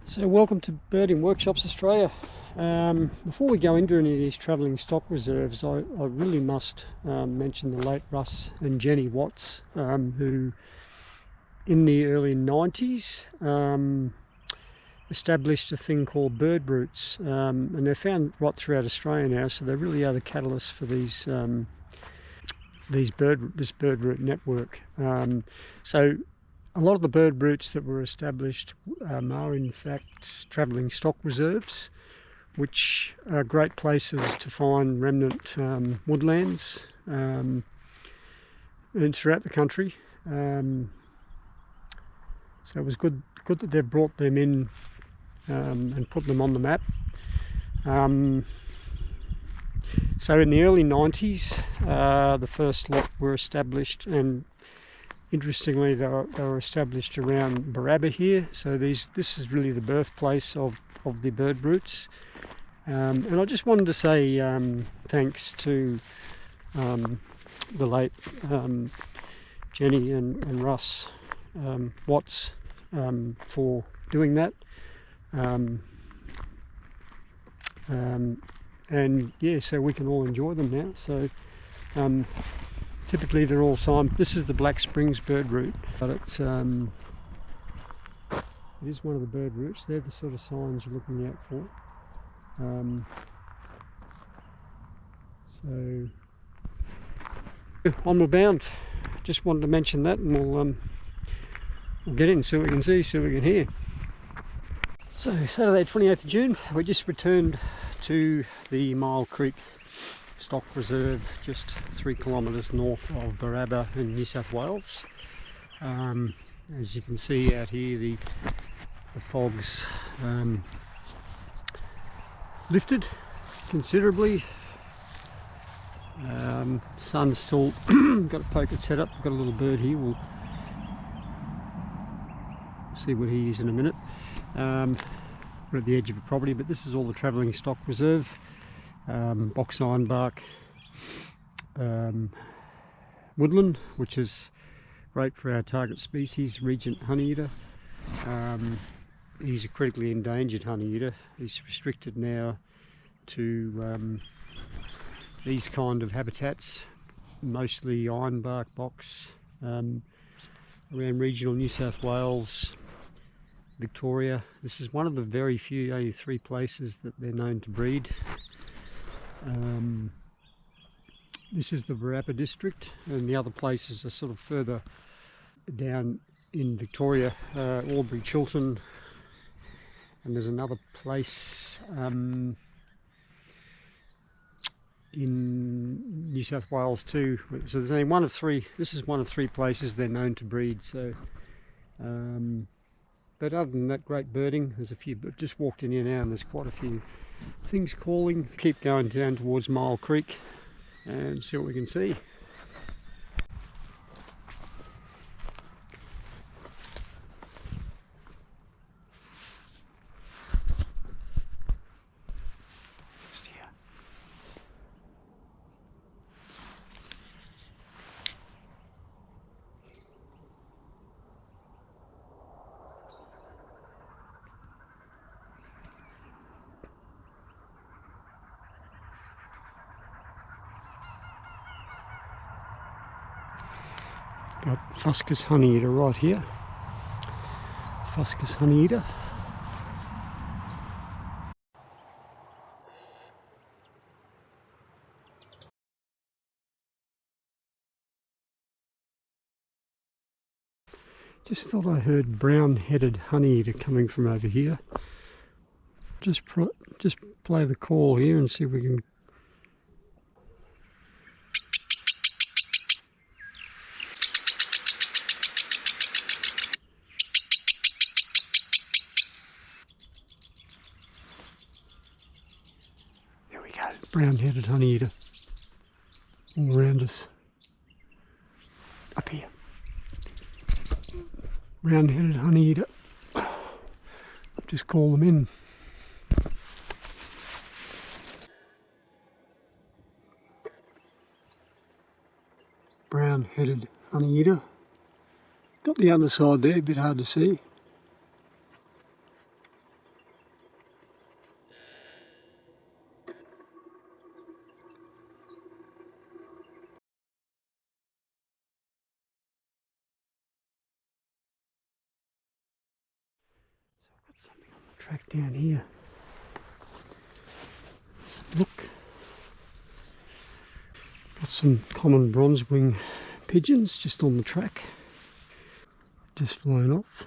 So welcome to Birding Workshops Australia. Before we go into any of these travelling stock reserves, I really must mention the late Russ and Jenny Watts, who in the early 90s established a thing called bird routes, and they're found right throughout Australia now, so they really are the catalyst for this bird route network. So a lot of the bird routes that were established are in fact travelling stock reserves, which are great places to find remnant woodlands and throughout the country. So it was good that they've brought them in and put them on the map. So in the early 90s, the first lot were established, and interestingly, they were established around Barraba here. So this is really the birthplace of the bird routes. And I just wanted to say thanks to the late Jenny and Russ Watts for doing that. And yeah, so we can all enjoy them now. So typically they're all signed. This is the Black Springs bird route, but it is one of the bird routes. They're the sort of signs you're looking out for. So onward bound. Just wanted to mention that, and we'll get in, see what we can see, see what we can hear. So Saturday 28th of June, we just returned to the Mile Creek Stock Reserve, just 3 kilometres north of Barraba in New South Wales. As you can see out here, the fog's lifted considerably. Sun's still got to poke its head up. We've got a little bird here. We'll see what he is in a minute. We're at the edge of a property, but this is all the travelling stock reserve. Box ironbark woodland, which is great for our target species, Regent honeyeater. He's a critically endangered honeyeater. He's restricted now to these kind of habitats, mostly ironbark box, around regional New South Wales, Victoria. This is one of the very few, only 3 places that they're known to breed. This is the Barraba district, and the other places are sort of further down in Victoria, Albury, Chiltern, and there's another place in New South Wales too. So there's only one of 3. This is one of 3 places they're known to breed. So, but other than that, great birding. There's a few. Just walked in here now, and there's quite a few things calling. Keep going down towards Mile Creek and see what we can see. Got Fuscus honeyeater right here. Fuscus honeyeater. Just thought I heard brown-headed honeyeater coming from over here. Just play the call here and see if we can. There we go. Brown-headed honeyeater all around us. Up here. Brown-headed honeyeater. Just call them in. Brown-headed honeyeater. Got the underside there, a bit hard to see. track down here. Look, got some common bronze-wing pigeons just on the track, just flown off.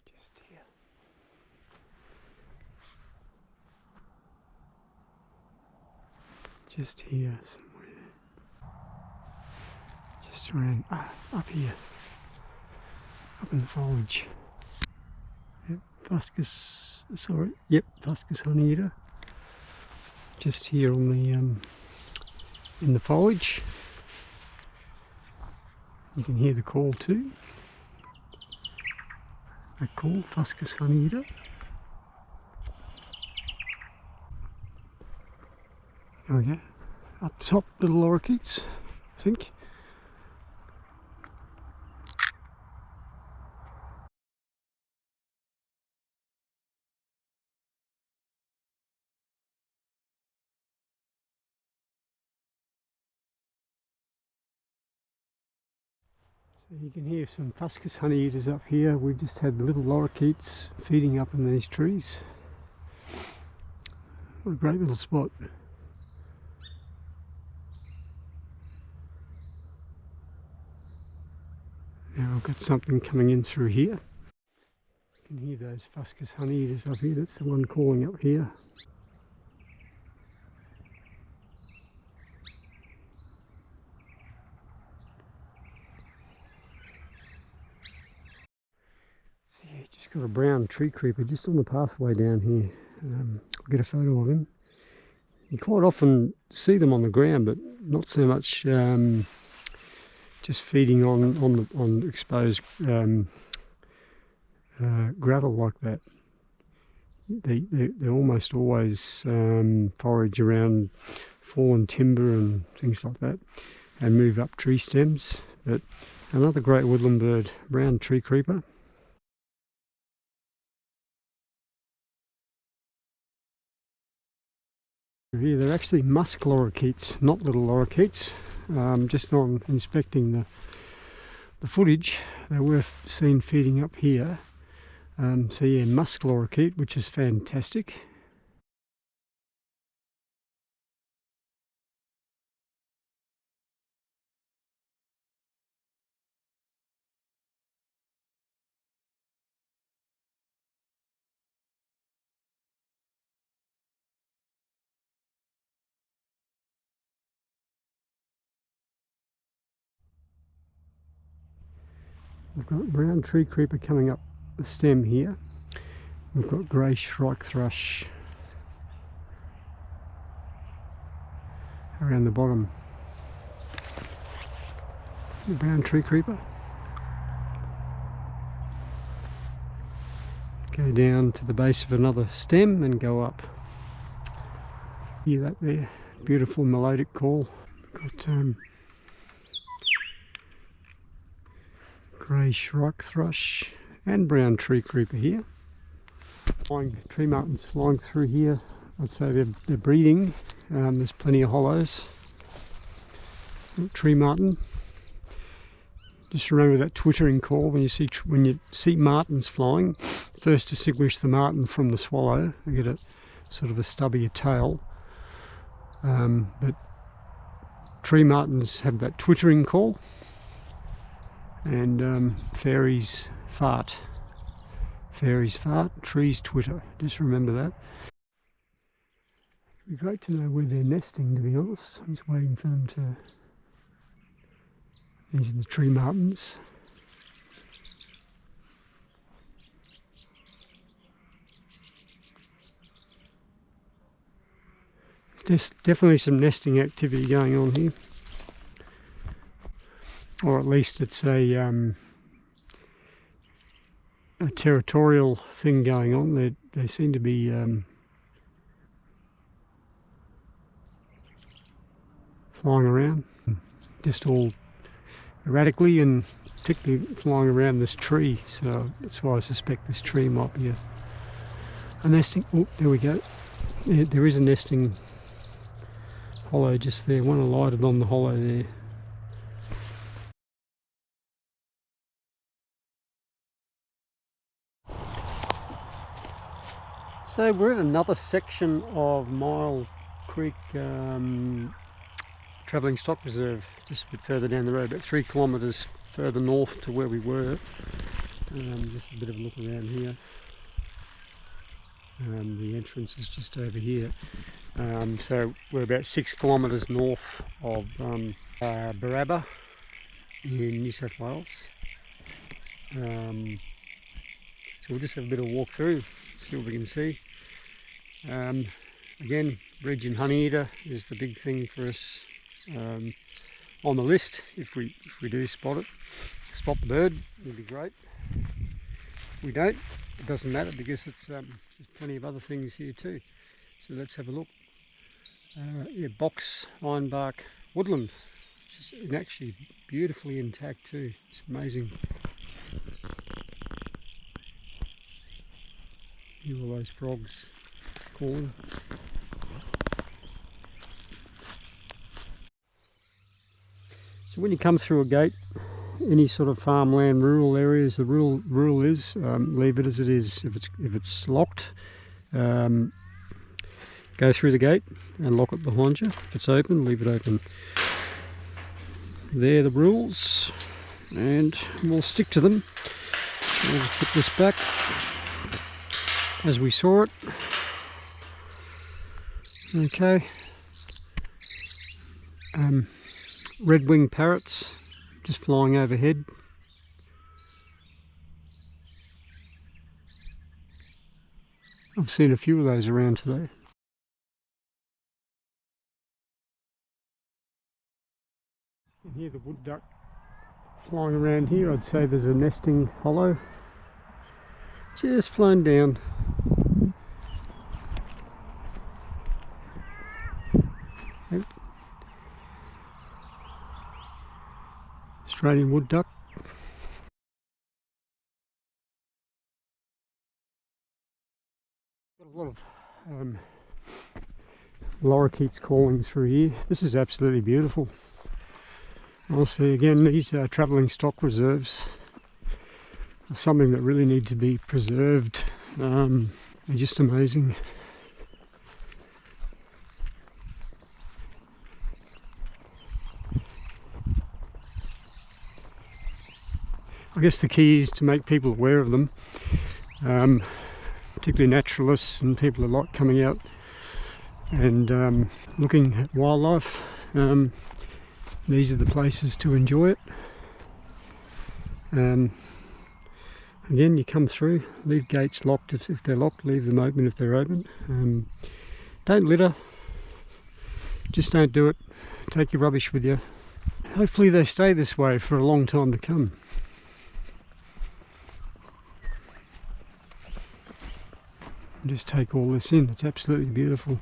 Just here. Just here somewhere. Just around, up here. Up in the foliage. Yep, Fuscus, sorry, yep, Fuscus honeyeater. Just here on the, in the foliage. You can hear the call too. That call, Fuscus honeyeater. There we go. Up top, little lorikeets, I think. So you can hear some Fuscus honeyeaters up here. We've just had the little lorikeets feeding up in these trees. What a great little spot. Now I've got something coming in through here. You can hear those Fuscus honeyeaters up here. That's the one calling up here. So yeah, just got a brown tree creeper just on the pathway down here. I'll get a photo of him. You quite often see them on the ground, but not so much just feeding on exposed gravel like that. They almost always forage around fallen timber and things like that, and move up tree stems. But another great woodland bird, brown tree creeper. Here they're actually musk lorikeets, not little lorikeets. Just on inspecting the footage, they were seen feeding up here. So yeah, musk lorikeet, which is fantastic. We've got brown tree creeper coming up the stem here. We've got grey shrike thrush around the bottom. The brown tree creeper. Go down to the base of another stem and go up. Hear that there? Beautiful melodic call. Got grey shrike thrush and brown tree creeper here. Flying tree martins flying through here. I'd say they're breeding. There's plenty of hollows. Tree martin. Just remember that twittering call when you see martins flying. First distinguish the martin from the swallow. They get a sort of a stubbier tail. But tree martins have that twittering call. And fairies fart. Fairies fart, trees twitter. Just remember that. It'd be great to know where they're nesting, to be honest. I'm just waiting for them to... These are the tree martins. There's definitely some nesting activity going on here. Or at least it's a territorial thing going on. They seem to be flying around, just all erratically, and particularly flying around this tree. So that's why I suspect this tree might be a nesting. Oh, there we go. There is a nesting hollow just there. One alighted on the hollow there. So we're at another section of Mile Creek Travelling Stock Reserve, just a bit further down the road, about 3 kilometres further north to where we were. Just a bit of a look around here. The entrance is just over here. So we're about 6 kilometres north of Barraba in New South Wales. So we'll just have a bit of a walk through, see what we can see. Again, Region Honeyeater is the big thing for us on the list. If we do spot the bird, it'd be great. If we don't, it doesn't matter because it's there's plenty of other things here too. So let's have a look. Yeah, box ironbark woodland, which is actually beautifully intact too. It's amazing. Hear all those frogs calling. So when you come through a gate, any sort of farmland, rural areas, the rule is leave it as it is. If it's locked, go through the gate and lock it behind you. If it's open, leave it open. They're the rules, and we'll stick to them. We'll just put this back as we saw it. Okay. Red-winged parrots just flying overhead. I've seen a few of those around today. You can hear the wood duck flying around here. I'd say there's a nesting hollow just flown down. Australian wood duck. Got a lot of lorikeets calling through here. This is absolutely beautiful. Honestly, again, these travelling stock reserves are something that really need to be preserved. They're just amazing. I guess the key is to make people aware of them, particularly naturalists and people who like coming out and looking at wildlife. These are the places to enjoy it. Again, you come through, leave gates locked if they're locked, leave them open if they're open. Don't litter, just don't do it. Take your rubbish with you. Hopefully they stay this way for a long time to come. Just take all this in, it's absolutely beautiful.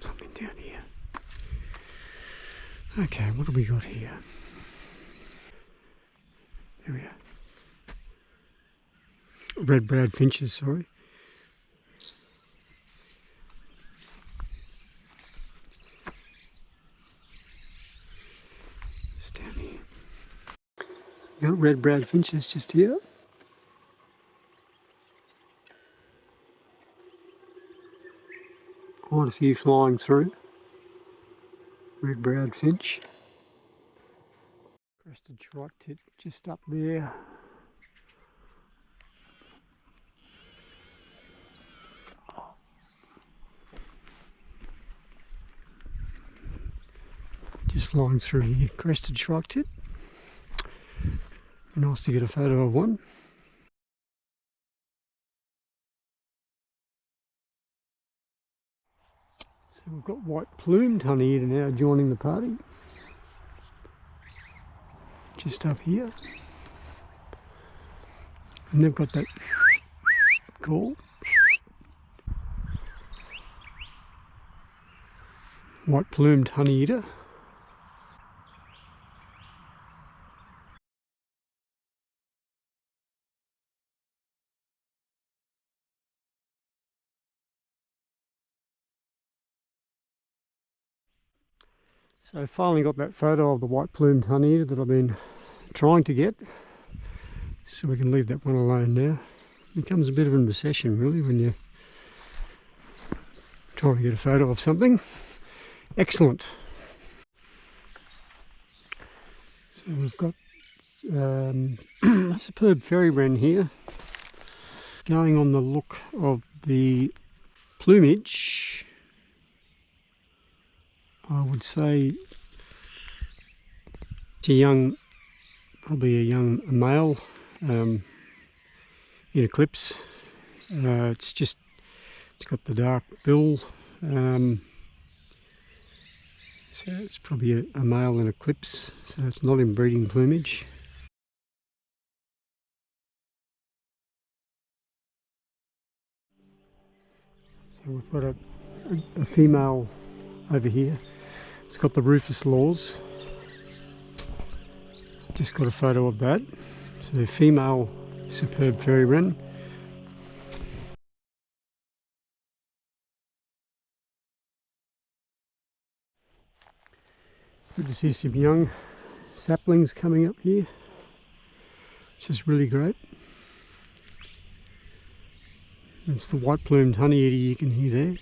Something down here. Okay, what do we got here? Here we are. Red-browed finches, sorry. Just down here. Got red-browed finches just here. Quite a few flying through. Red-browed finch. Crested shrike-tit just up there. Just flying through here. Crested shrike-tit. Nice to get a photo of one. So we've got white-plumed honeyeater now joining the party. Just up here. And they've got that call. White-plumed honeyeater. So finally got that photo of the white-plumed honeyeater that I've been trying to get. So we can leave that one alone now. It becomes a bit of an obsession really when you're trying to get a photo of something. Excellent. So we've got a superb fairy wren here. Going on the look of the plumage, I would say it's a young, probably a young male in eclipse. It's got the dark bill, so it's probably a male in eclipse, so it's not in breeding plumage. So we've got a female over here. It's got the rufous laws. Just got a photo of that. So female superb fairy wren. Good to see some young saplings coming up here, which is really great. It's the white-plumed honeyeater you can hear there.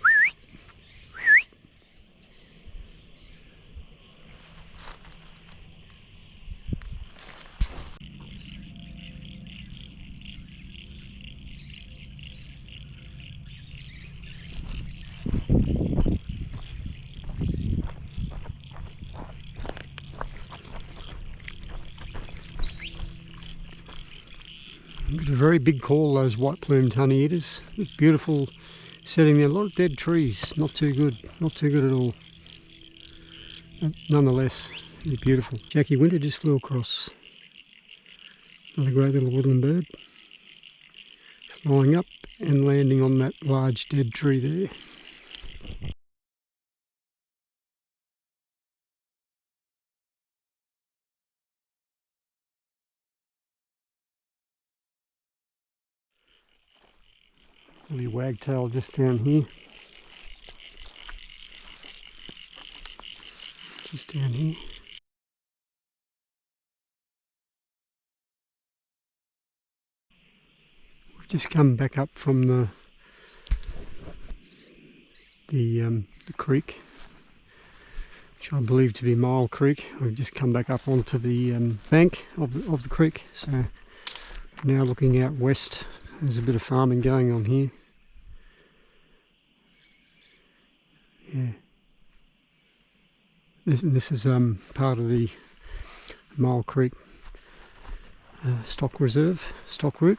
It's a very big call, those white-plumed honeyeaters. Beautiful setting there. A lot of dead trees. Not too good. Not too good at all. But nonetheless, they're beautiful. Jackie Winter just flew across. Another great little woodland bird. Flying up and landing on that large dead tree there. Probably wagtail just down here. Just down here. We've just come back up from the creek, which I believe to be Mile Creek. We've just come back up onto the bank of the creek. So now looking out west, there's a bit of farming going on here. Yeah. This is part of the Mile Creek stock reserve, stock route.